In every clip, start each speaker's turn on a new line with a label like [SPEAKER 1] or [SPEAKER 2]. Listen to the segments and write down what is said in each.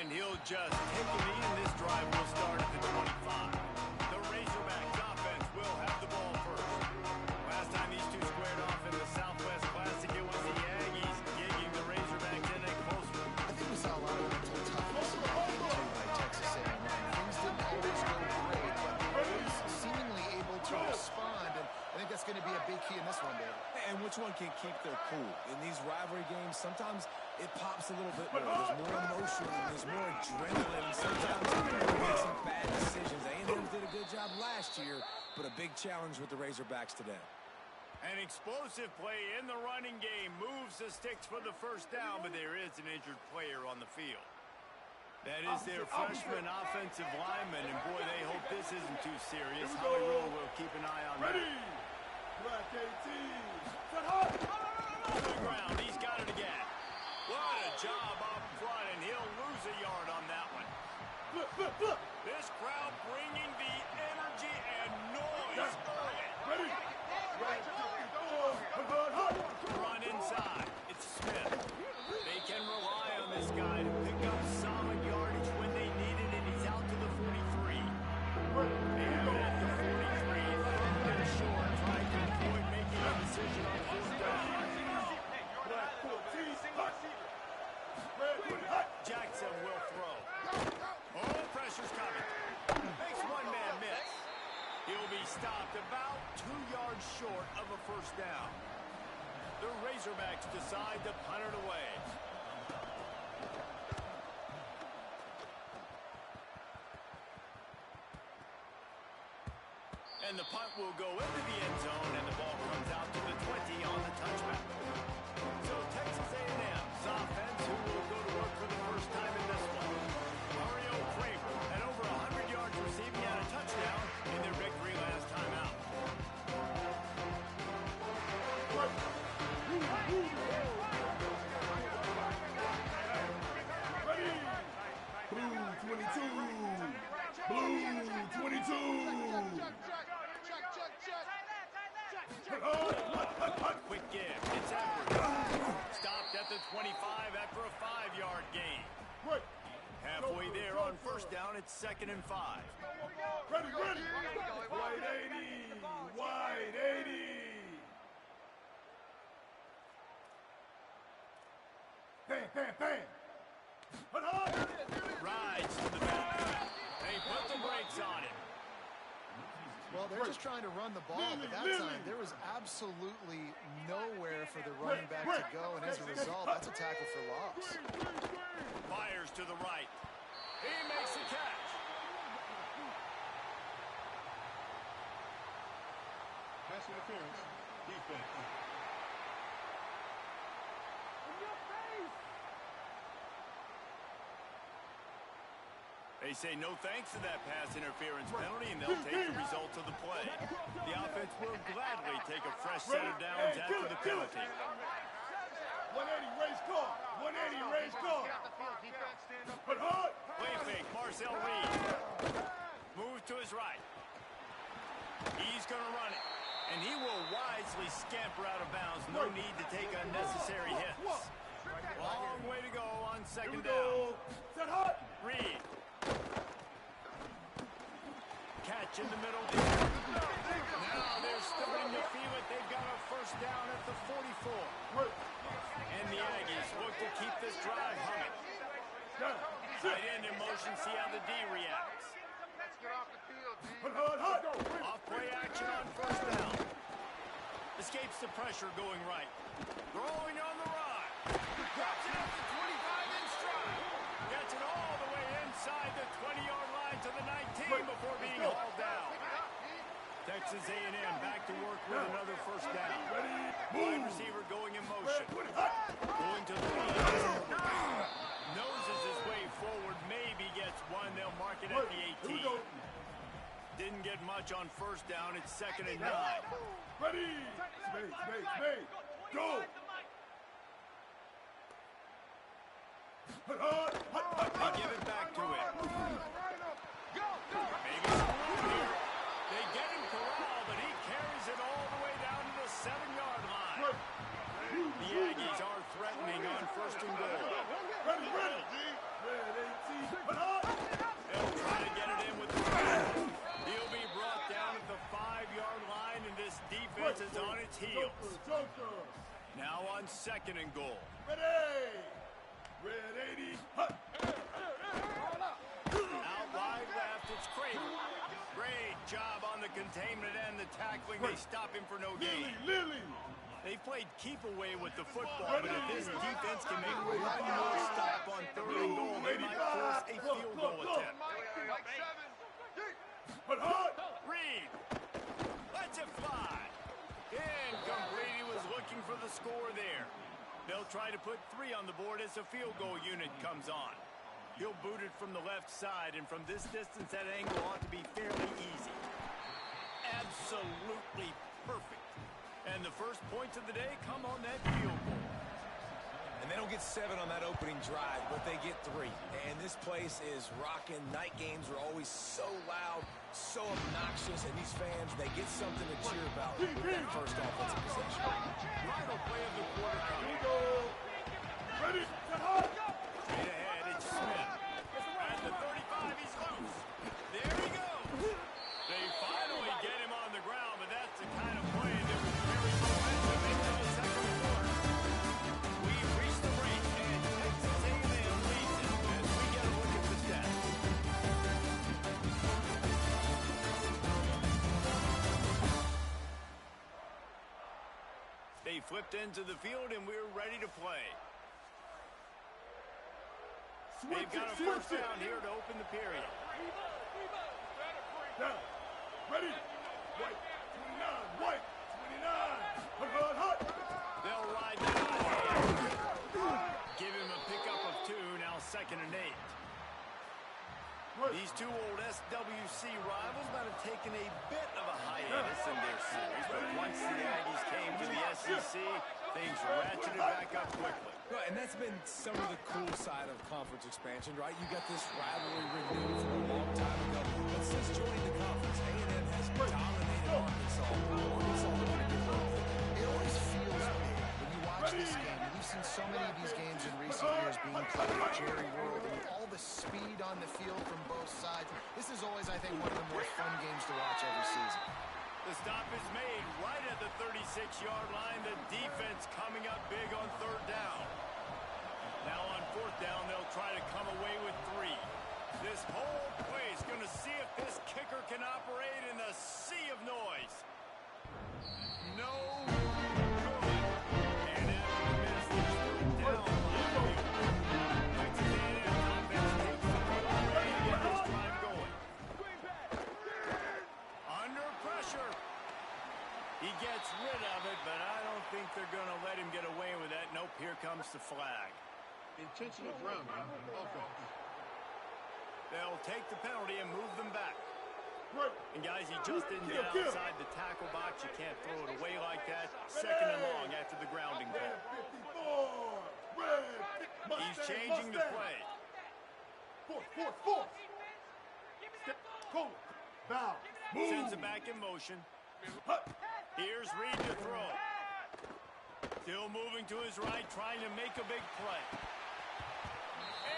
[SPEAKER 1] And he'll just take a knee, and this drive will start at the 25. The Razorbacks offense will have the ball first. Last time these two squared off in the Southwest Classic, it was the Aggies gigging the Razorbacks in a close one.
[SPEAKER 2] I think we saw a lot of mental toughness by Texas A&M. Things didn't always go great, but always seemingly able to respond, and I think that's going to be a big key in this one, David.
[SPEAKER 3] And which one can keep their cool? In these rivalry games, sometimes it pops a little bit more. There's more emotion, there's more adrenaline. Sometimes you make some bad decisions. A&M did a good job last year, but a big challenge with the Razorbacks today.
[SPEAKER 1] An explosive play in the running game moves the sticks for the first down, but there is an injured player on the field. That is their freshman offensive lineman, and boy, they hope this isn't too serious. Howie Rowe will keep an eye on that.
[SPEAKER 4] Black 18s.
[SPEAKER 1] On the ground, he's got it again. What a job up front, and he'll lose a yard on that one. This crowd bringing the energy and noise early. Run inside. It's Smith. They can rely on this guy to pick up solid yardage when they need it, and he's out to the 43. They have it at the 43. Third and short, trying to avoid making a decision on fourth down. Jackson will throw. Oh, pressure's coming. Makes one man miss. He'll be stopped about 2 yards short of a first down. The Razorbacks decide to punt it away. And the punt will go into the end zone, and the ball comes out to the 20 on the touchback. So Texas A&M's offense, who will go to work for the first time in this one. Mario Craver had over 100 yards receiving and a touchdown in their victory last time out.
[SPEAKER 4] Blue 22.
[SPEAKER 1] Quick give. It's Edwards. Stopped at the 25 after a 5-yard gain. Halfway there on first down, it's 2nd and 5.
[SPEAKER 4] Ready. Wide 80. Wide 80. Bam.
[SPEAKER 1] Rides to the back. They put the brakes on him.
[SPEAKER 2] Well, they're just trying to run the ball, but that time there was absolutely nowhere for the running back to go, and as a result, that's a tackle for loss.
[SPEAKER 1] Fires to the right. He makes the catch.
[SPEAKER 4] Pass interference. Defense.
[SPEAKER 1] They say no thanks to that pass interference penalty, and they'll take the results of the play. The offense will gladly take a fresh set of downs after the penalty.
[SPEAKER 4] 180, raise call. 180, raise call. Put hard.
[SPEAKER 1] Play fake, Marcel Reed. Move to his right. He's going to run it, and he will wisely scamper out of bounds. No need to take unnecessary hits. Long way to go on 2nd down.
[SPEAKER 4] Set hard.
[SPEAKER 1] Reed. Catch in the middle. Now they're starting to feel it. They've got a first down at the 44. And the Aggies look to keep this drive humming. Tight end in motion, see how the D reacts. Off play action on first down. Escapes the pressure going right. Throwing on the run. Drops it up to 25 in stride. Gets it all the way inside the 20-yard line to the 19 before being hauled down. Texas A&M back to work with another first down. Wide receiver going in motion. Going to the lead. Noses his way forward. Maybe gets one. They'll mark it at the 18. Didn't get much on first down. It's 2nd and 9.
[SPEAKER 4] Ready. Space. Go.
[SPEAKER 1] They give it back to him. Maybe some here. They get him corralled, but he carries it all the way down to the 7-yard line. The Aggies are threatening on 1st and goal.
[SPEAKER 4] Ready. Red 18.
[SPEAKER 1] its heels.
[SPEAKER 4] Joker.
[SPEAKER 1] Now on 2nd and goal.
[SPEAKER 4] Ready. Red 80. Hut.
[SPEAKER 1] Out wide left, it's Craven. Great job on the containment and the tackling. They stop him for no gain.
[SPEAKER 4] Lily.
[SPEAKER 1] They played keep away with the football, but if this defense can make one more stop on 3rd and goal, they might force a field goal attempt. Reed lets it fly. Incomplete. He was looking for the score there. They'll try to put 3 on the board as the field goal unit comes on. He'll boot it from the left side, and from this distance, that angle ought to be fairly easy. Absolutely perfect. And the first points of the day come on that field goal.
[SPEAKER 3] And they don't get 7 on that opening drive, but they get 3. And this place is rocking. Night games are always so loud, so obnoxious, and these fans, they get something to cheer about with that first offensive possession.
[SPEAKER 1] Final play of the quarter.
[SPEAKER 4] Here we go. Ready.
[SPEAKER 1] Straight ahead, it's Smith. At the 35, he's loose. There he goes. They finally get him on the ground, but that's the kind of play that will carry momentum into the second quarter. We've reached the break, and Texas A&M leads it as we get a look at the stats. They flipped into the field, and we're ready to play. They've got a first down here to open the period.
[SPEAKER 4] Down. Ready. White. 29. White. 29. Hut.
[SPEAKER 1] They'll ride that. Give him a pickup of 2, now 2nd and 8. These 2 old SWC rivals might have taken a bit of a hiatus in their series, but once the Aggies came to the SEC, things ratcheted back up quickly.
[SPEAKER 3] Well, and that's been some of the cool side of conference expansion, right? You got this rivalry renewed from a long time ago. But since joining the conference, A&M has dominated Arkansas. Arkansas looking to get a little bit.
[SPEAKER 2] It always feels big when you watch this game. And we've seen so many of these games in recent years being played at Jerry World, and with all the speed on the field from both sides, this is always, I think, one of the more fun games to watch every season.
[SPEAKER 1] The stop is made right at the 36-yard line. The defense coming up big on 3rd down. Now on 4th down, they'll try to come away with 3. This whole play is going to see if this kicker can operate in the sea of noise. No good. And after the miss, they're down by a few. Texas A&M offense takes the field away to get this drive going. Under pressure. He gets rid of it, but I don't think they're going to let him get away with that. Nope, here comes the flag.
[SPEAKER 4] Intentional grounding. Offense.
[SPEAKER 1] They'll take the penalty and move them back.
[SPEAKER 4] Right.
[SPEAKER 1] And guys, he just didn't get outside the tackle box. You can't throw it away like that. 2nd and long after the grounding call. He's changing the play.
[SPEAKER 4] Force. Step, cool. Bow. Move.
[SPEAKER 1] Sends it back in motion. Here's Reed to throw. Still moving to his right, trying to make a big play.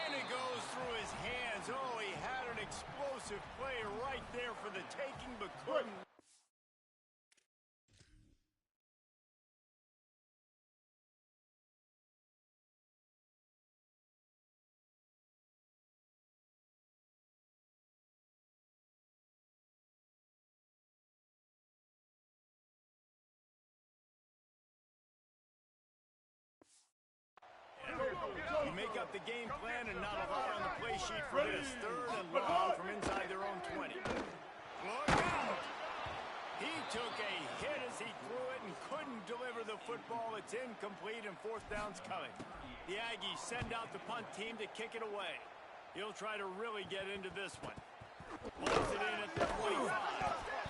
[SPEAKER 1] And it goes through his hands. Oh, he had an explosive play right there for the taking, but couldn't. You make up the game plan and not a lot on the play sheet for this. 3rd and long from inside their own 20. Look out! He took a hit as he threw it and couldn't deliver the football. It's incomplete and 4th down's coming. The Aggies send out the punt team to kick it away. He'll try to really get into this one. Pulls it in at the 25.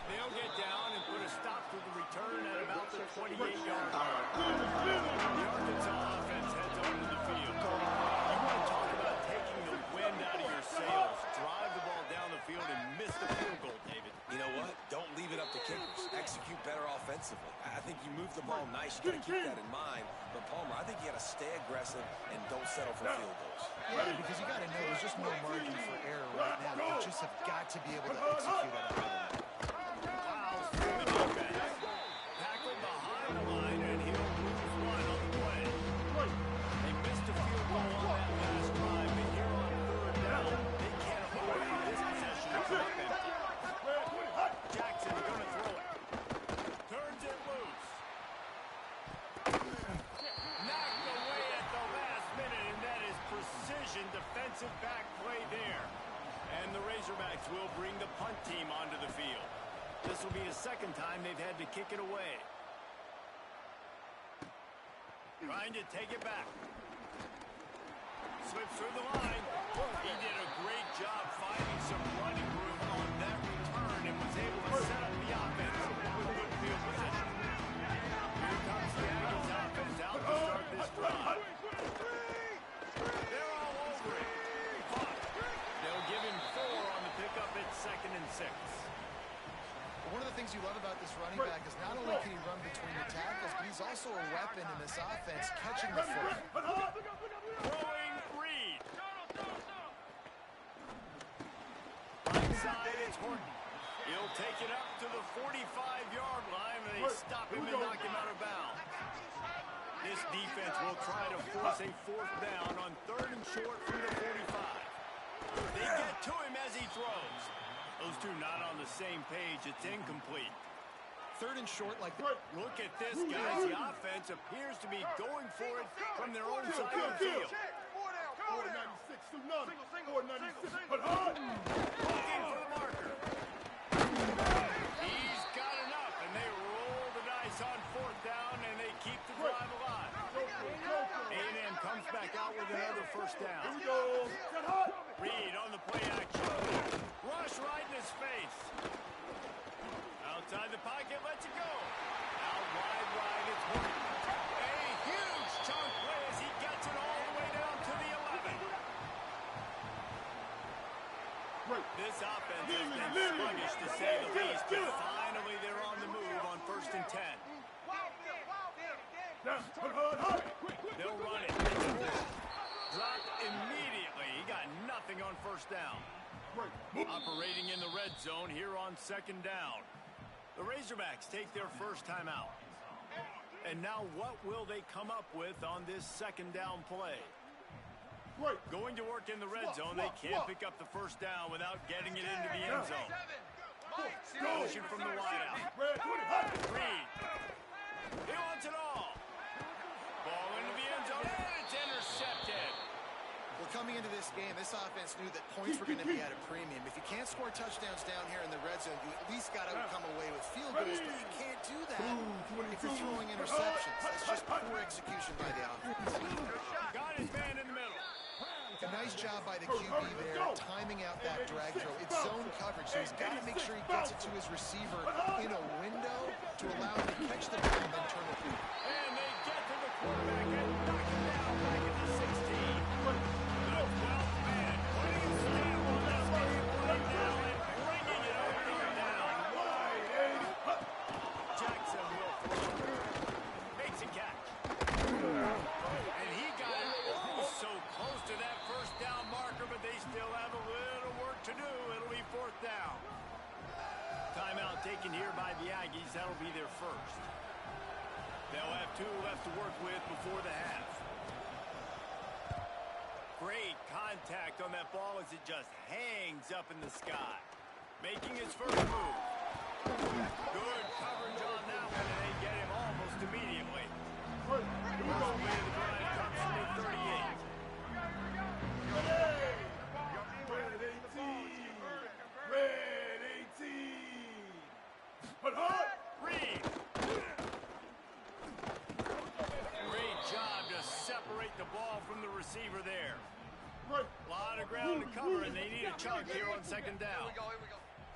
[SPEAKER 1] They'll get down and put a stop to the return at about the 28-yard line. The Arkansas offense heads onto the field. You want to talk about taking the wind out of your sails. Drive the ball down the field and miss the field goal, David.
[SPEAKER 3] You know what? Don't leave it up to kickers. Execute better offensively. I think you move the ball nice. You got to keep that in mind. But Palmer, I think you got to stay aggressive and don't settle for field goals.
[SPEAKER 2] Yeah, because you got to know there's just no margin for error right now. You just have got to be able to execute at a high level.
[SPEAKER 1] Fouls from the defense. Tackled behind ball on that last drive, but here on third down, they can't afford for this possession to come up empty. Jackson going to throw it. Turns it loose. Knocked away at the last minute, and that is precision defensive back play there. And the Razorbacks will bring the punt team onto the field. This will be the second time they've had to kick it away. Trying to take it back. Slips through the line. He did a great job finding some running room on that return and was able to set up the offense with good field position. Here comes the Aggies offense out to start this drive. They're all over it. Caught. They'll give him 4 on the pickup at 2nd and 6.
[SPEAKER 2] One of the things you love about this running back is not only can he run between the tackles, but he's also a weapon in this offense, catching the football.
[SPEAKER 1] Throwing Reed. Right side, it's Horton. He'll take it up to the 45-yard line, and they stop him and knock him out of bounds. This defense will try to force a 4th down on 3rd and short from the 45. They get to him as he throws. Those two not on the same page. It's incomplete.
[SPEAKER 2] 3rd and short like
[SPEAKER 1] that. Look at this, guys. The offense appears to be going for it from their own side of the field.
[SPEAKER 4] 496 to none. 496. But hard.
[SPEAKER 1] Looking for the marker. He's got enough, and they roll the dice on 4th down, and they keep the drive alive. A&M comes back out with another 1st down.
[SPEAKER 4] Here we go.
[SPEAKER 1] Reed on the play action. Rush right in his face. Outside the pocket, lets it go. Out wide, it's Horton. A huge chunk play as he gets it all the way down to the 11. This offense has been sluggish to say the least, but finally they're on the move on 1st and 10. They'll run it. Dropped immediately. He got nothing on 1st down. Operating in the red zone here on 2nd down. The Razorbacks take their first time out. And now what will they come up with on this 2nd down play? Going to work in the red zone. They can't pick up the 1st down without getting it into the end zone. Motion from the wideout. Reed. He wants it all. Ball into the end zone, and it's intercepted.
[SPEAKER 2] Well, coming into this game, this offense knew that points were going to be at a premium. If you can't score touchdowns down here in the red zone, you at least got to come away with field goals, but you can't do that if you're throwing interceptions. That's just poor execution by the offense.
[SPEAKER 1] Got his man in the middle.
[SPEAKER 2] A nice job by the QB there, timing out that drag throw. It's zone coverage, so he's got to make sure he gets it to his receiver in a window to allow him to catch the ball and then turn it.
[SPEAKER 1] And they get to the quarterback and knock him down back at the 16. The 12th man putting his stamp on this game right now and bringing it on 3rd down. Jackson will throw. Makes a catch. And he got it so close to that 1st down marker, but they still have a little work to do. It'll be 4th down. Timeout taken here by the Aggies. That'll be their first. They'll have 2 left to work with before the half. Great contact on that ball as it just hangs up in the sky. Making his first move. Good coverage on that one, and they get him almost immediately. First play of the drive comes from the 38.
[SPEAKER 4] Red 18. Red 18. But hard.
[SPEAKER 1] Reed. Great job to separate the ball from the receiver there. A lot of ground to cover, and they need a chunk here on 2nd down.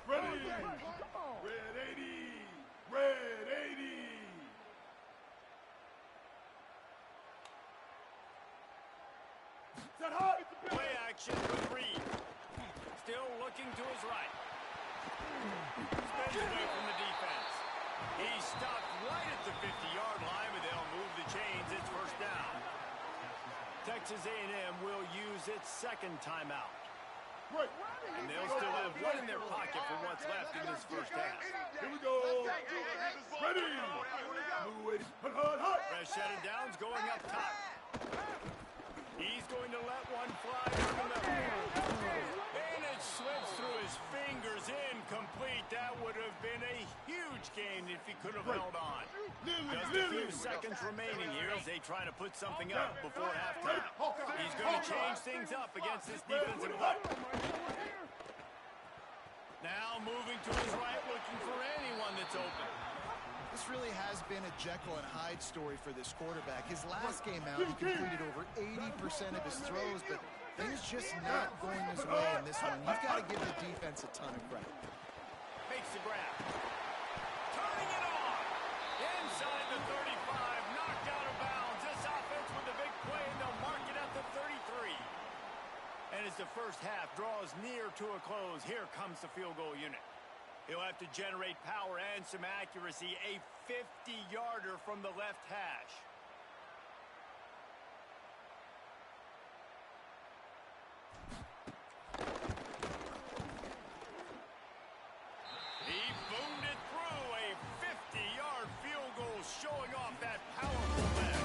[SPEAKER 4] Ready. Red 80. Red 80. Set hard.
[SPEAKER 1] Play action with Reed. Still looking to his right. Spins away from the defense. He's stopped right at the 50-yard line, but they'll move the chains. It's 1st down. Texas A&M will use its 2nd timeout. And they'll still have 1 in their pocket for what's left in this 1st half.
[SPEAKER 4] Here we go. Ready. Fresh
[SPEAKER 1] set of downs going up top. He's going to let one fly from the middle. And it slips through his fingers, incomplete. That would have been a huge gain if he could have held on. Just a few seconds remaining here as they try to put something up before halftime. He's going to change things up against this defensive back. Now moving to his right, looking for anyone that's open.
[SPEAKER 2] This really has been a Jekyll and Hyde story for this quarterback. His last game out, he completed over 80% of his throws, but things just not going his way in this one. You've got to give the defense a ton of credit.
[SPEAKER 1] Makes the grab. Turning it on. Inside the 35, knocked out of bounds. This offense with a big play, and they'll mark it at the 33. And as the first half draws near to a close, here comes the field goal unit. He'll have to generate power and some accuracy. A 50-yarder from the left hash. He boomed it through. A 50-yard field goal showing off that powerful leg.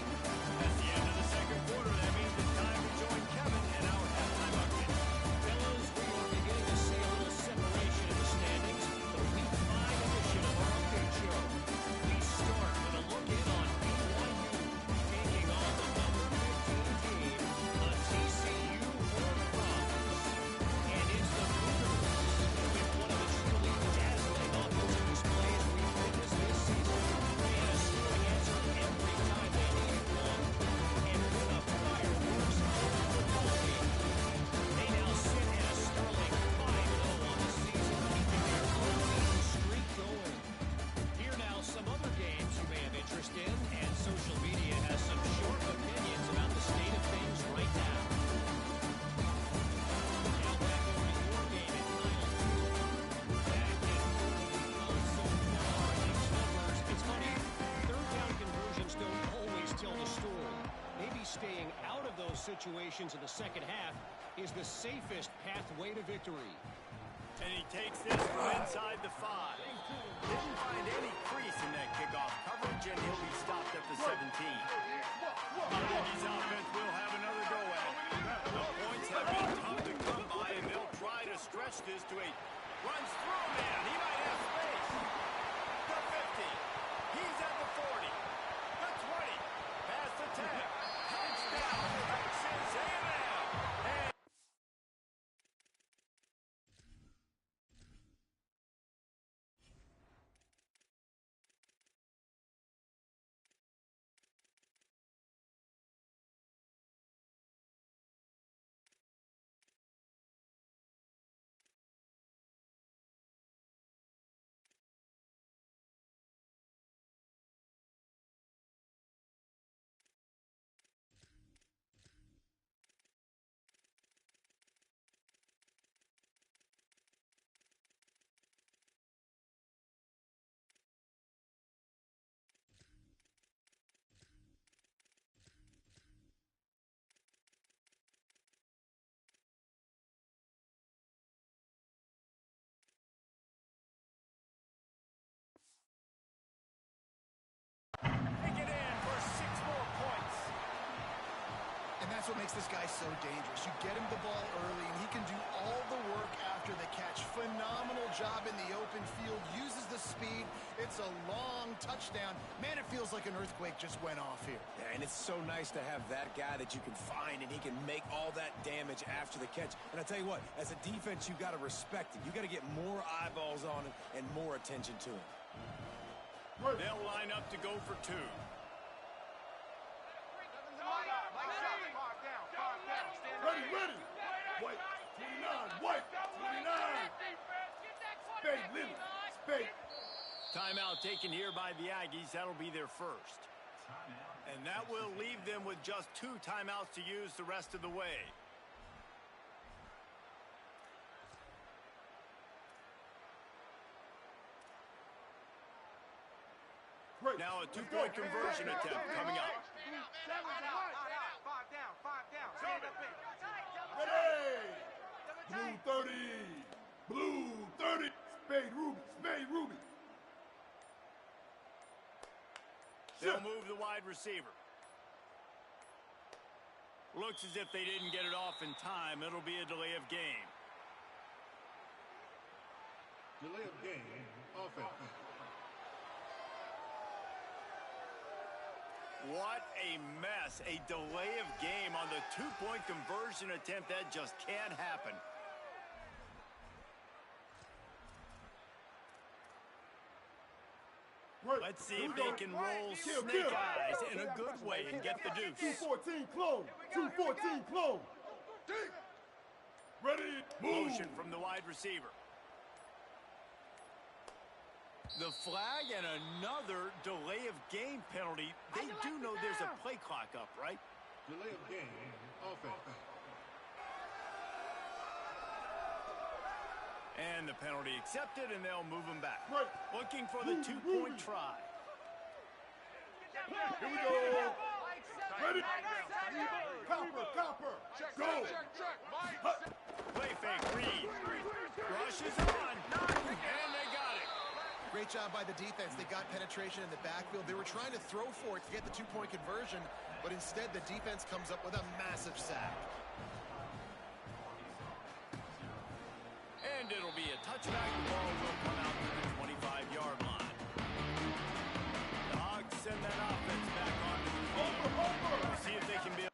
[SPEAKER 1] That's the end of the second quarter. That means it's time to join Kevin and our halftime update.
[SPEAKER 5] Fellas, we are beginning to see a little separation in the standings. The Week 5 edition of our update show. We start with a look in on BYU, taking on the number 15 team, the TCU Horned And it's the Cougars with one of the truly dazzling offensive displays we've witnessed this season. They had a scoring answer every time they needed one, and with a fireworks football game. They now sit at a sterling 5-0 on the season, keeping their unbeaten streak going. Here now some other games you may have interest in, and social media has some sharp opinions about the state of things right now. Now back over to your game at Kyle Field. Back at home, we've come so far. These numbers, it's funny, third down conversions don't always tell the story. Maybe staying out of those situations in the second half is the safest pathway to victory.
[SPEAKER 1] And he takes this from inside the 5. Didn't find any crease in that kickoff coverage, and he'll be stopped at the 17. Aggies offense will have another go at it. The points have been tough to come by, and they'll try to stretch this to a runs through a man. He might have space. The 50. He's at the 40. The 20. Past the 10. Touchdown, Texas A&M. And take it in for 6 more points.
[SPEAKER 2] And that's what makes this guy so dangerous. You get him the ball early, and he can do all the work after the catch. Phenomenal job in the open field. Uses the speed. It's a long touchdown. Man, it feels like an earthquake just went off here.
[SPEAKER 3] Yeah, and it's so nice to have that guy that you can find, and he can make all that damage after the catch. And I tell you what, as a defense, you got to respect it. You got to get more eyeballs on him and more attention to him.
[SPEAKER 1] They'll line up to go for 2.
[SPEAKER 4] Ready, ready. White, 29, white, 29. Spade, Lily, spade.
[SPEAKER 1] Timeout taken here by the Aggies. That'll be their first. And that will leave them with just 2 timeouts to use the rest of the way. Now a 2-point conversion attempt coming up.
[SPEAKER 4] Ready. Blue 30. Blue 30. Spade Ruby. Spade Ruby.
[SPEAKER 1] They'll move the wide receiver. Looks as if they didn't get it off in time. It'll be a delay of game.
[SPEAKER 4] Delay of game, offense.
[SPEAKER 1] What a mess. A delay of game on the two-point conversion attempt. That just can't happen.
[SPEAKER 4] Right.
[SPEAKER 1] Let's see if they can roll snake eyes in a good way and get the deuce.
[SPEAKER 4] 214 close. 214 close. Ready, move.
[SPEAKER 1] Motion from the wide receiver. The flag and another delay of game penalty. They do know there's a play clock up, right?
[SPEAKER 4] Delay of game, offense.
[SPEAKER 1] And the penalty accepted, and they'll move him back.
[SPEAKER 4] Right.
[SPEAKER 1] Looking for the two-point try.
[SPEAKER 4] Here we go. Ready. Copper. Go.
[SPEAKER 1] Play fake, Reed. Rushes on, and they got it.
[SPEAKER 2] Great job by the defense. They got penetration in the backfield. They were trying to throw for it to get the two-point conversion, but instead the defense comes up with a massive sack.
[SPEAKER 1] And it'll be a touchback. The ball will come out to the 25-yard line. The Hogs send that offense back onto the field. We'll see if they can be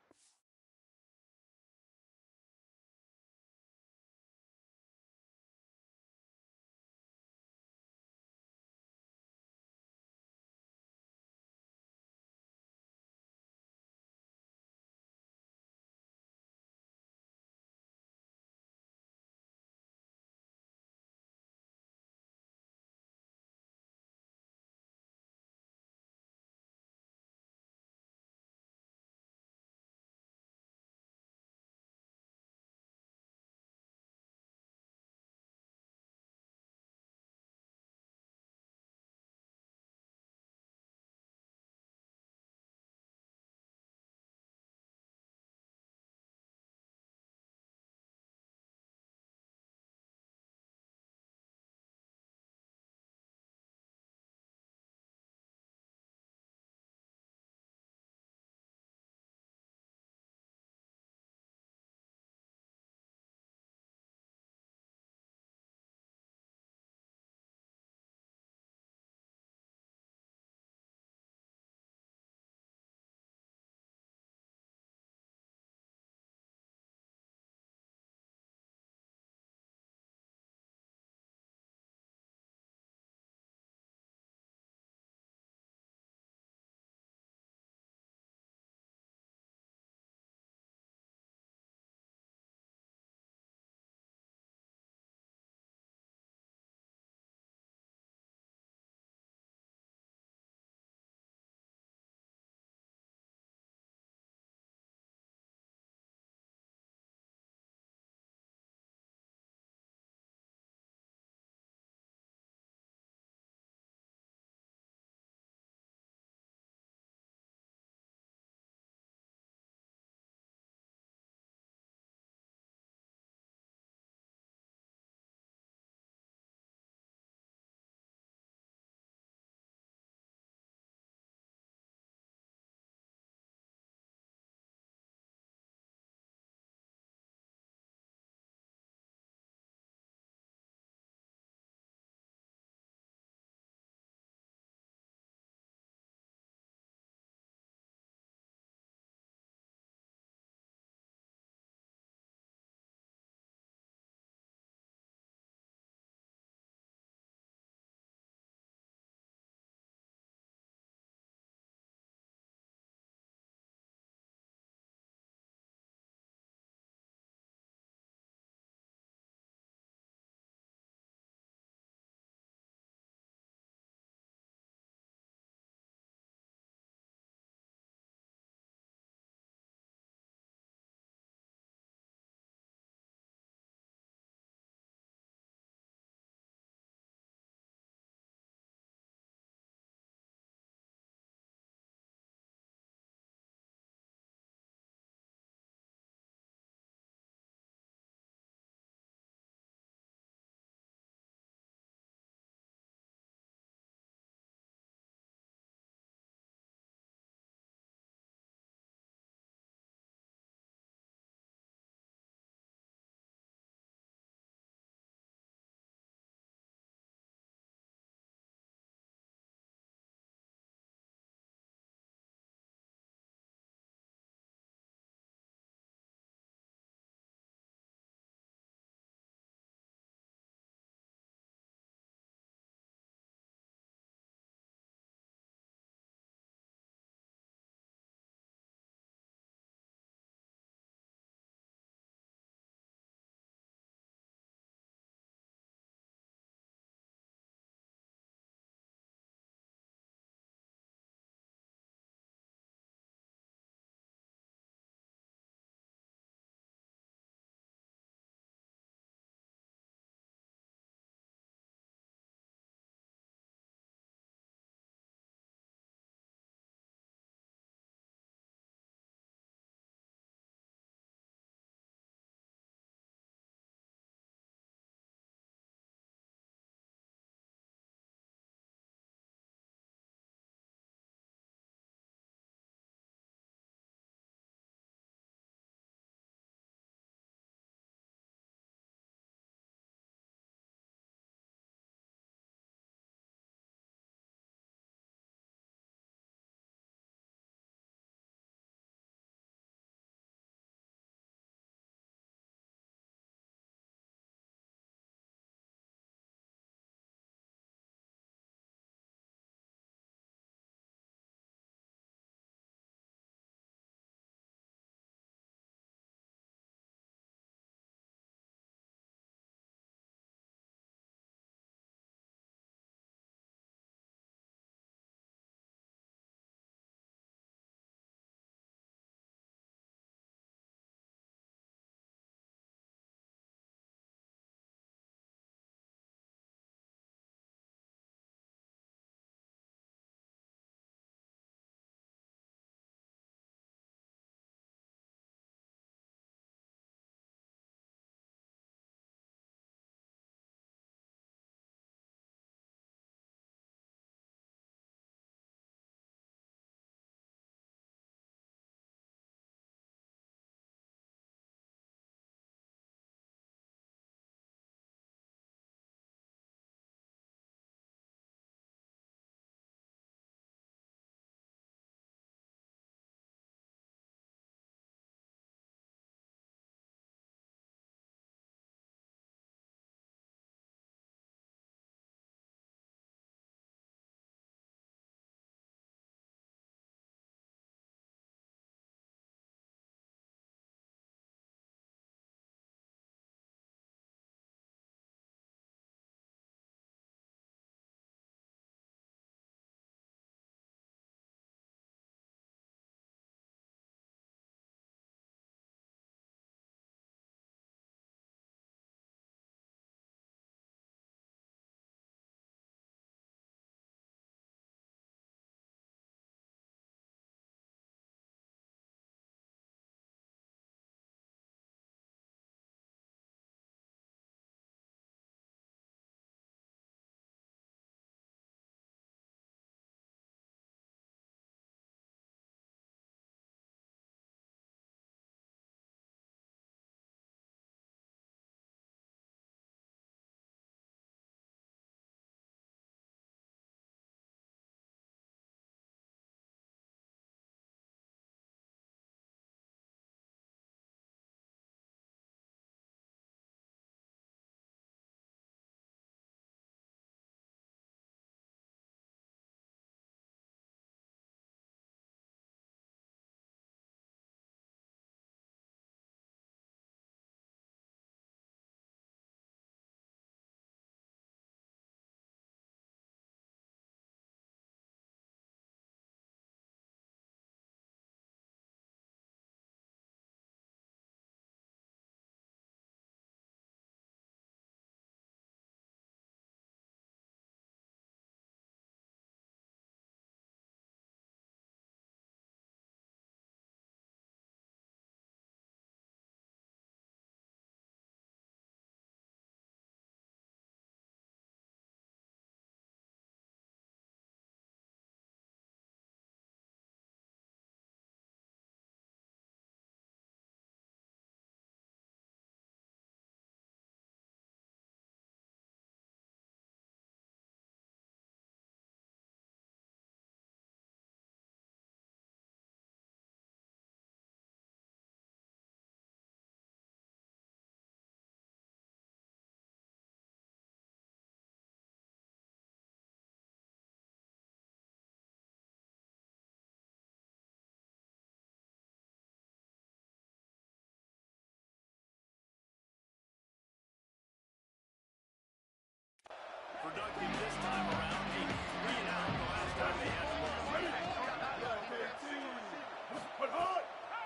[SPEAKER 1] productive this time around. A 3-and-out the last time they had the ball.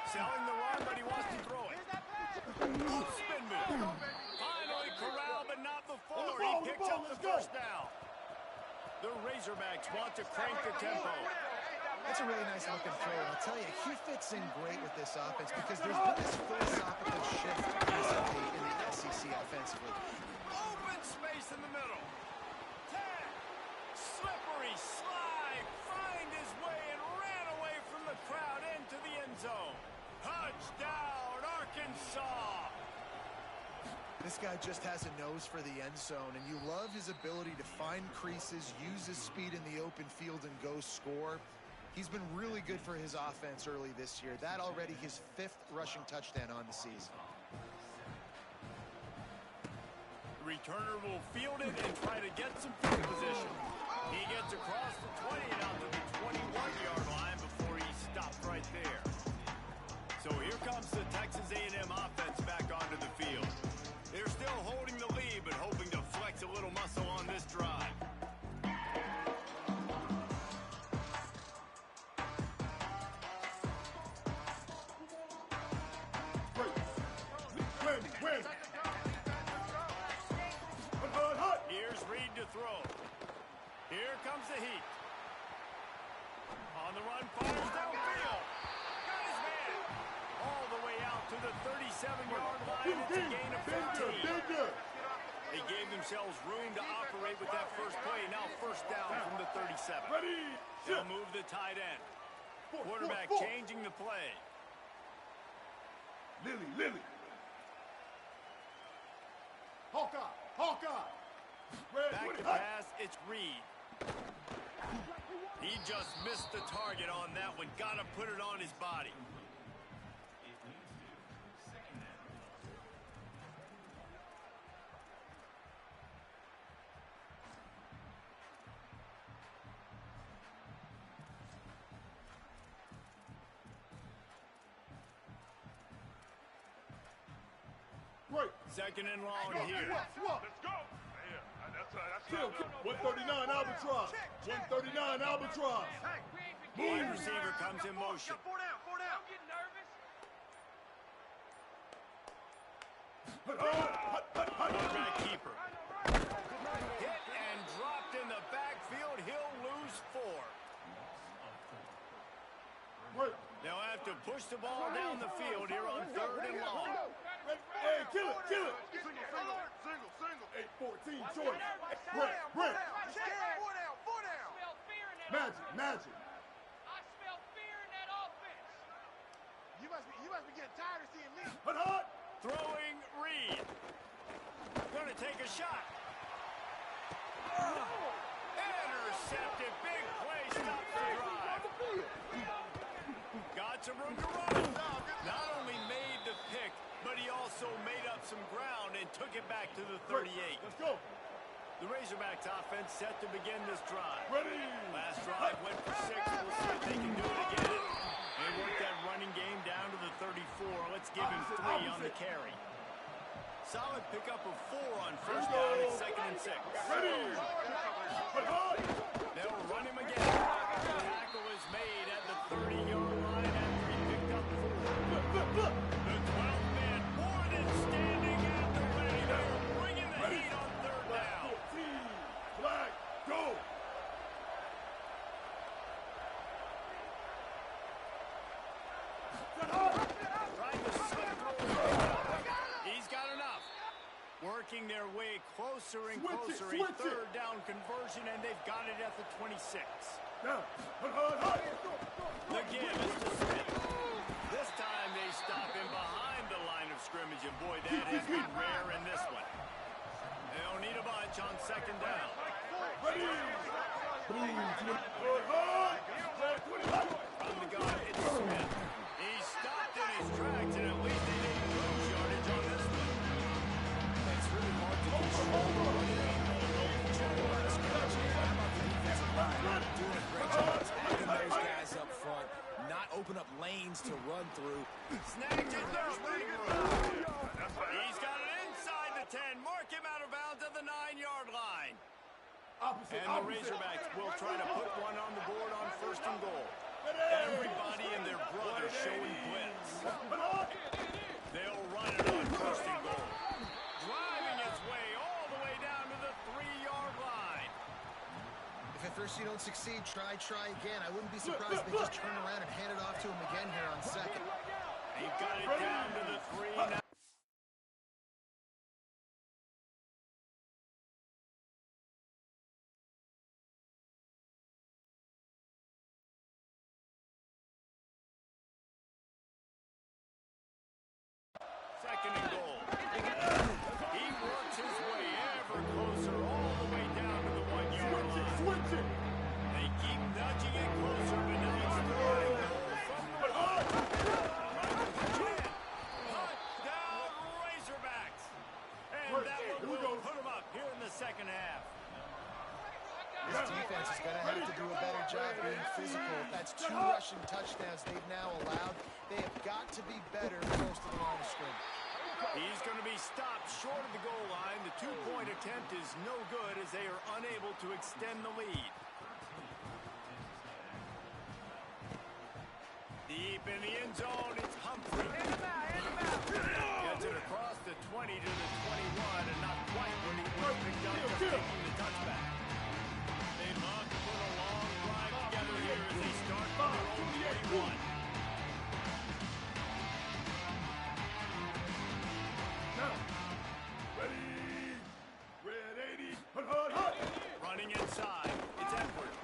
[SPEAKER 1] Selling the run, but he wants to throw it. Spin move. Finally corralled, but not before. He picks up the first down. The Razorbacks want to crank the tempo.
[SPEAKER 2] That's a really nice looking throw. And I'll tell you, he fits in great with this offense because there's been this philosophical shift recently in the SEC offensively.
[SPEAKER 1] Open space in the middle. Tag. Slippery slide. Find his way and ran away from the crowd into the end zone. Touchdown, Arkansas.
[SPEAKER 2] This guy just has a nose for the end zone, and you love his ability to find creases, use his speed in the open field, and go score. He's been really good for his offense early this year. That already his 5th rushing touchdown on the season.
[SPEAKER 1] The returner will field it and try to get some field position. He gets across the 20 and out to the 21-yard line before he stopped right there. So here comes the Texas A&M offense back onto the field. They're still holding the lead, but hoping to flex a little muscle on this drive. Here's Reed to throw. Here comes the heat. On the run, fires downfield. Got his man. All the way out to the 37-yard line. It's a gain of 15. They gave themselves room to operate with that first play. Now first down from the 37. They'll move the tight end. Quarterback changing the play.
[SPEAKER 4] Lily. Hawkeye.
[SPEAKER 1] Back to pass, it's Reed. He just missed the target on that one. Got to put it on his body. Second and long here.
[SPEAKER 4] Let's go. That's 139 Albatross. 139 Albatross.
[SPEAKER 1] Wide receiver comes in motion. Quarterback keeper. Hit and dropped in the backfield. He'll lose 4. They'll have to push the ball down the field here on 3rd and long.
[SPEAKER 4] Hey, kill it. Single. 8-14 choice. Brent. Magic.
[SPEAKER 6] I smell fear in that offense. You must be getting tired of seeing me.
[SPEAKER 4] Hot.
[SPEAKER 1] Throwing Reed. Gonna take a shot. Intercepted. Big play. Stops the drive. Got some room to run. Not only made the pick, but he also made up some ground and took it back to the 38.
[SPEAKER 4] Let's go.
[SPEAKER 1] The Razorbacks offense set to begin this drive.
[SPEAKER 4] Ready.
[SPEAKER 1] Last drive went for 6. We'll see if they can do it again. They worked that running game down to the 34. Let's give him 3 on the carry. Solid pickup of 4 on first down and 2nd and 6.
[SPEAKER 4] Ready.
[SPEAKER 1] They'll run him again. The tackle is made at the 30-yard line after he picked up 4. The 12th man more than standing at the ready. They're bringing the heat on 3rd down.
[SPEAKER 4] Flag, go.
[SPEAKER 1] Trying to slip through. He's got enough. Working their way closer and closer. A 3rd down conversion, and they've got it at the 26.
[SPEAKER 4] Down.
[SPEAKER 1] The give is to Smith. This time they stop him behind the line of scrimmage, and boy, that has been rare in this one. They'll need a bunch on 2nd down.
[SPEAKER 4] Ready. Boom to the
[SPEAKER 1] From the gun, it's Smith. He stopped in his tracks, and at least they didn't lose yardage on this one.
[SPEAKER 3] It's really hard to control the running game. How about the defensive line doing a great job tagging those guys up front, not open up lanes to run through.
[SPEAKER 1] Snagged it, there's running room. He's got it inside the 10. Mark him out of bounds at the 9-yard line.
[SPEAKER 4] Opposite,
[SPEAKER 1] And the
[SPEAKER 4] opposite.
[SPEAKER 1] Razorbacks will try to put one on the board on first and goal. Everybody and their brother showing blitz. They'll run it on first and goal. Driving its way all the way down to the 3-yard line.
[SPEAKER 2] If at first you don't succeed, try again. I wouldn't be surprised if they just turn around and hand it off to him again here on second.
[SPEAKER 1] They've got it down to the 3 now. Second and goal. He works his way ever closer all the way down to the 1-yard line.
[SPEAKER 4] Switch it.
[SPEAKER 1] They keep nudging it closer, but now he's throwing from the line. Touchdown, Razorbacks. And that one will put them up here in the second half.
[SPEAKER 2] This defense is going to have to do a better job being physical. That's 2 rushing touchdowns they've now allowed. They have got to be better close to the line of scrimmage.
[SPEAKER 1] He's going to be stopped short of the goal line. The 2-point attempt is no good as they are unable to extend the lead. Deep in the end zone, it's Humphrey. Gets it across the 20 to the 21 and not quite where he was picked up for taking the touchback. They must put a long drive together here as they start from their own 41.
[SPEAKER 4] Now, ready, red 80,
[SPEAKER 1] Running inside, it's Edwards.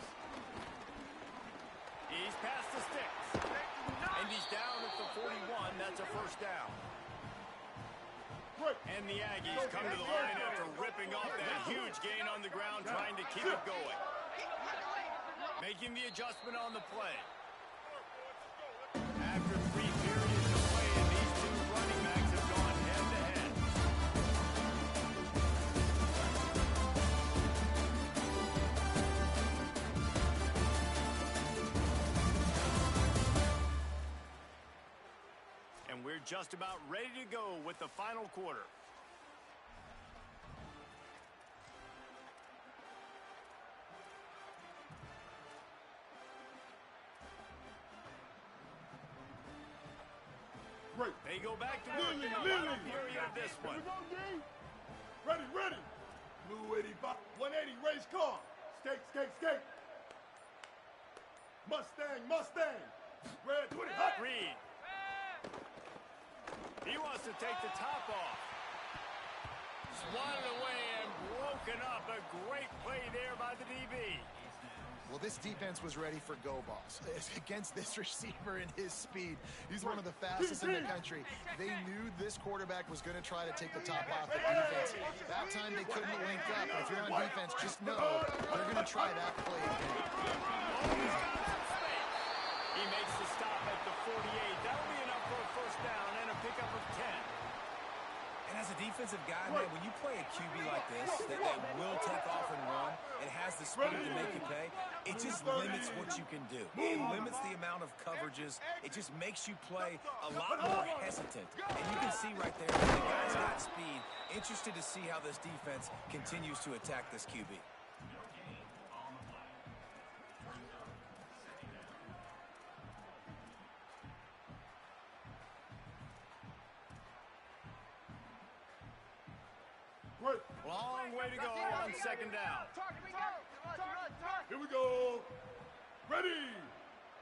[SPEAKER 1] He's past the sticks. And he's down at the 41. That's a first down. And the Aggies come to the line after ripping off that huge gain on the ground, trying to keep it going. Making the adjustment on the play. After 3 periods of play, and these 2 running backs have gone head-to-head. And we're just about ready to go with the final quarter.
[SPEAKER 4] Great.
[SPEAKER 1] They go back to work in the final period of this one.
[SPEAKER 4] Ready, ready. Blue 85, 180, race car. Skate, skate, skate. Mustang, Mustang. Red 20, hot.
[SPEAKER 1] Reed. He wants to take the top off. Swatted away and broken up. A great play there by the DB.
[SPEAKER 2] Well, this defense was ready for go balls. Against this receiver and his speed, he's one of the fastest in the country. They knew this quarterback was going to try to take the top off the defense. That time they couldn't link up. But if you're on defense, just know they're going to try that play again.
[SPEAKER 1] He makes the stop at the 48. That'll be enough for a first down and a pickup of 10.
[SPEAKER 3] And as a defensive guy, man, when you play a QB like this, that will take off and run, it has the speed to make you pay, it just limits what you can do. It limits the amount of coverages. It just makes you play a lot more hesitant. And you can see right there, the guy's got speed. Interested to see how this defense continues to attack this QB.
[SPEAKER 1] Long way to go on second down.
[SPEAKER 4] Here we go. Ready.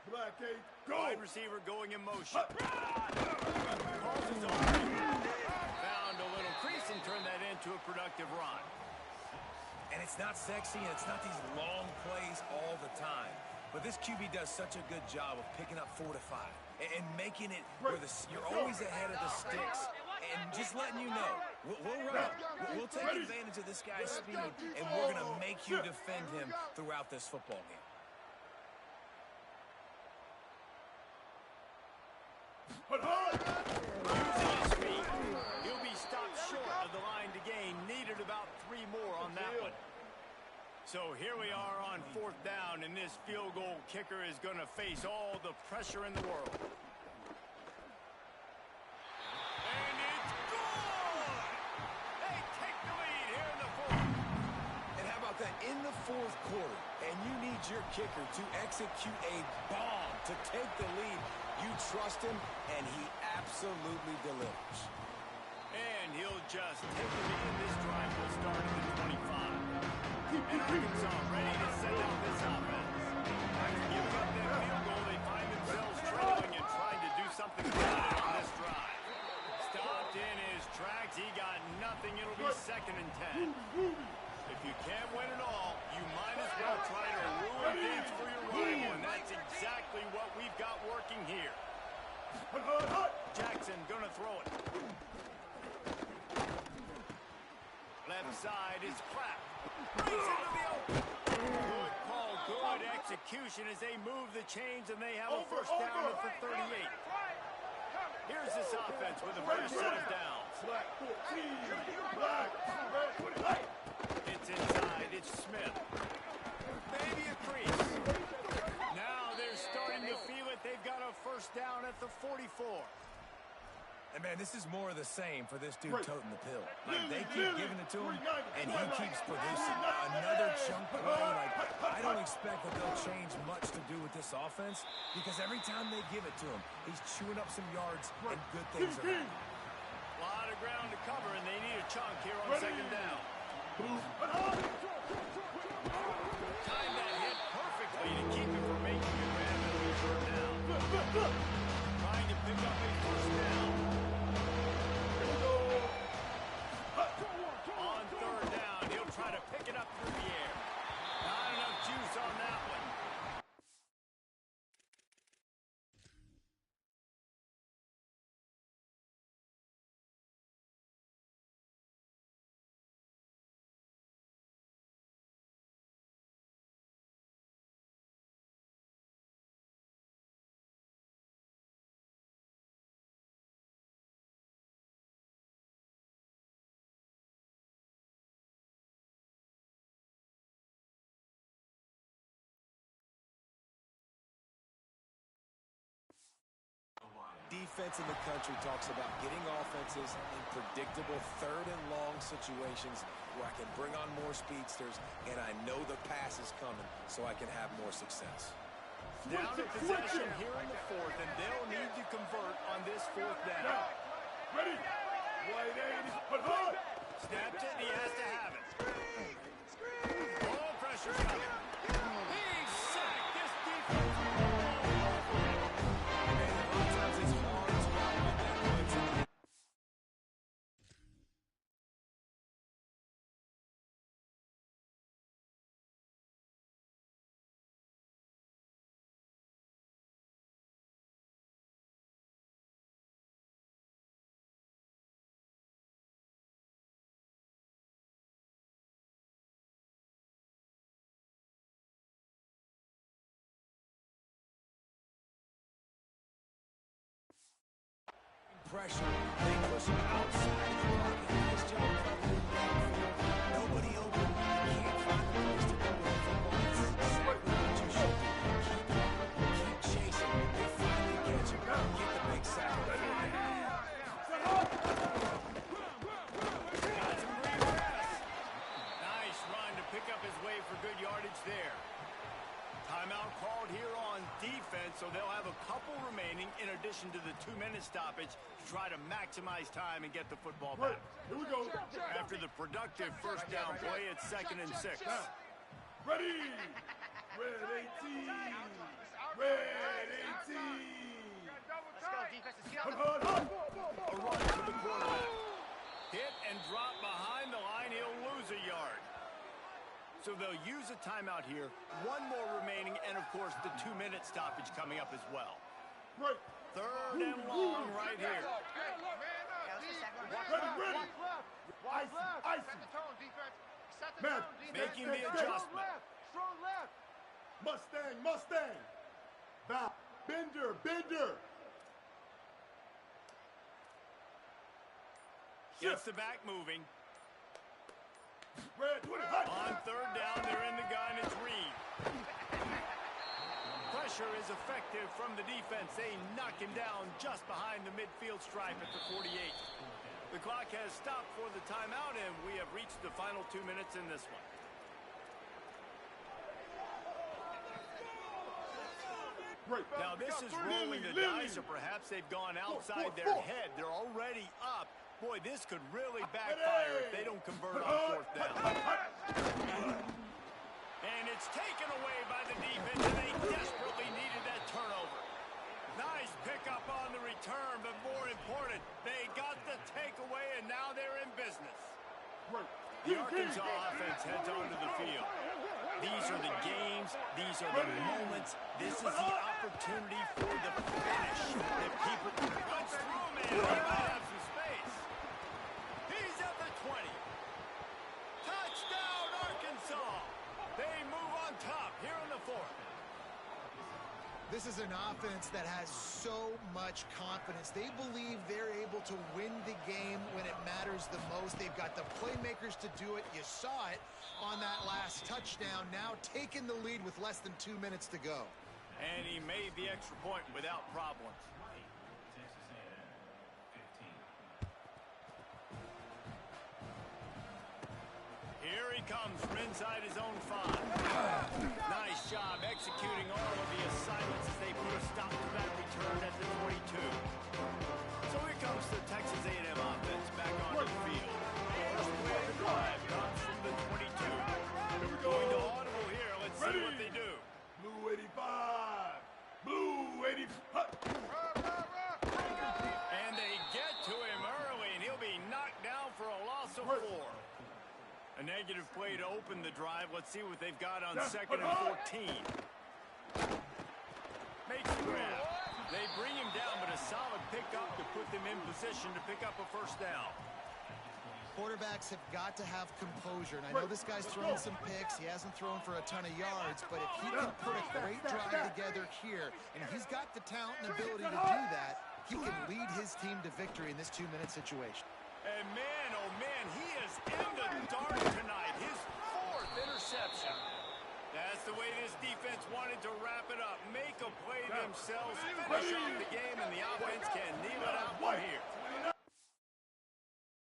[SPEAKER 4] Black 8, go.
[SPEAKER 1] Wide receiver going in motion. Calls his own. Found a little crease and turned that into a productive run.
[SPEAKER 3] And it's not sexy, and it's not these long plays all the time. But this QB does such a good job of picking up 4 to 5 and making it where you're always ahead of the sticks and just letting you know, we'll run it. We'll take advantage of this guy's speed, and we're going to make you defend him throughout this football game.
[SPEAKER 1] Using his feet, he'll be stopped short of the line to gain. Needed about 3 more on that one. So here we are on 4th down, and this field goal kicker is going to face all the pressure in the world. And it's good! They take the lead here in the 4th.
[SPEAKER 3] And how about that? In the fourth quarter, and you need your kicker to execute a bomb to take the lead. You trust him, and he absolutely delivers.
[SPEAKER 1] And he'll just take the lead. This drive will start at the 25. And Arkansas ready to send out this offense. After giving up that field goal, they find themselves trailing and trying to do something about it on this drive. Stopped in his tracks. He got nothing. It'll be 2nd and 10. If you can't win it all, you might as well try to ruin things for your rival, and that's exactly what we've got working here. Jackson gonna throw it. Left side is clapped. Breaks into the open. Good call, good execution as they move the chains, and they have a first down at the 38. Here's this offense with a fresh set of downs. It's inside, it's Smith. Maybe a crease. Now they're starting to feel it. They've got a first down at the 44.
[SPEAKER 3] And, man, this is more of the same for this dude toting the pill. Like, they keep giving it to him, and he keeps producing. Another chunk play. Like, I don't expect that they'll change much to do with this offense because every time they give it to him, he's chewing up some yards, and good things are happening.
[SPEAKER 1] A lot of ground to cover, and they need a chunk here on 2nd down. Timed that hit perfectly to keep him from making a grab and lose third down. Trying to pick up a first down. On 3rd down, he'll try to pick it up through the air. Not enough juice on that one.
[SPEAKER 3] Defense in the country talks about getting offenses in predictable 3rd and long situations where I can bring on more speedsters and I know the pass is coming so I can have more success.
[SPEAKER 1] Down to possession here in the 4th, and they'll need to convert on this 4th down.
[SPEAKER 4] Ready? 180.
[SPEAKER 1] Snaps it, and he has to have it. Ball pressure's coming. He's sacked. This defense is all over him.
[SPEAKER 3] Sometimes it's hard to outwit that blitz. Pressure. They push him outside the pocket. Nice job covering the downfield. Nobody open. You can't find a place to go with the football. This is exactly what you should do. Keep going. Keep chasing. They finally catch him. Get the big sack.
[SPEAKER 1] Got some green grass. Nice run to pick up his way for good yardage there. Timeout called here on defense, so they'll have a couple remaining in addition to the 2-minute stoppage to try to maximize time and get the football back.
[SPEAKER 4] Here we go.
[SPEAKER 1] After the productive first down play, it's 2nd and 6.
[SPEAKER 4] Ready? Red 18. Red 18.
[SPEAKER 6] Let's go, defense. Let's get
[SPEAKER 4] Hut,
[SPEAKER 6] on the
[SPEAKER 4] hut, hut.
[SPEAKER 1] A run to the quarterback. Hit and drop behind the line. He'll lose a yard. So they'll use a timeout here. One more remaining, and, of course, the 2-minute stoppage coming up as well.
[SPEAKER 4] Right.
[SPEAKER 1] 3rd and long right here.
[SPEAKER 6] Yeah, let's get second. Watch
[SPEAKER 4] Ready,
[SPEAKER 6] left.
[SPEAKER 4] ready.
[SPEAKER 6] Watch left. Watch
[SPEAKER 4] Icy,
[SPEAKER 6] left.
[SPEAKER 4] icy.
[SPEAKER 6] Set the tone, defense. Set the
[SPEAKER 4] Man,
[SPEAKER 6] tone, defense.
[SPEAKER 1] making the
[SPEAKER 6] Strong
[SPEAKER 1] adjustment.
[SPEAKER 6] left. Strong left.
[SPEAKER 4] Mustang, Mustang. Bow. Bender, Bender.
[SPEAKER 1] Gets the back moving.
[SPEAKER 4] Red 20. Hut.
[SPEAKER 1] On 3rd down, they're in the gun. It's Reed. Pressure is effective from the defense. They knock him down just behind the midfield stripe at the 48. The clock has stopped for the timeout, and we have reached the final 2 minutes in this one.
[SPEAKER 4] Great.
[SPEAKER 1] Now this is rolling the dice, or perhaps they've gone outside their head. They're already up. Boy, this could really backfire if they don't convert on fourth down. And it's taken away by the defense, and they desperately needed that turnover. Nice pickup on the return, but more important, they got the takeaway, and now they're in business. The Arkansas offense heads onto the field. These are the games. These are the moments. This is the opportunity for the finish that people runs through, man. He might have some space. He's at the 20. Touchdown, Arkansas. They move on top here in the fourth.
[SPEAKER 2] This is an offense that has so much confidence. They believe they're able to win the game when it matters the most. They've got the playmakers to do it. You saw it on that last touchdown. Now taking the lead with less than 2 minutes to go.
[SPEAKER 1] And he made the extra point without problems. Here he comes from inside his own 5. Nice job executing all of the assignments as they put a stop to that return at the 22. So here comes the Texas A&M offense back on the field. First play of the drive comes from the 22. Going to audible here. Let's see what they do.
[SPEAKER 4] Blue 85. Blue 85.
[SPEAKER 1] And they get to him early, and he'll be knocked down for a loss of 4. A negative play to open the drive. Let's see what they've got on 2nd and 14. Makes the grab. They bring him down, but a solid pickup to put them in position to pick up a first down.
[SPEAKER 2] Quarterbacks have got to have composure. And I know this guy's thrown some picks. He hasn't thrown for a ton of yards. But if he can put a great drive together here, and he's got the talent and ability to do that, he can lead his team to victory in this 2-minute situation.
[SPEAKER 1] And man, oh man, he is in the dark tonight. His 4th interception. That's the way this defense wanted to wrap it up. Make a play themselves, finish off the game, and the offense can kneel it out from here.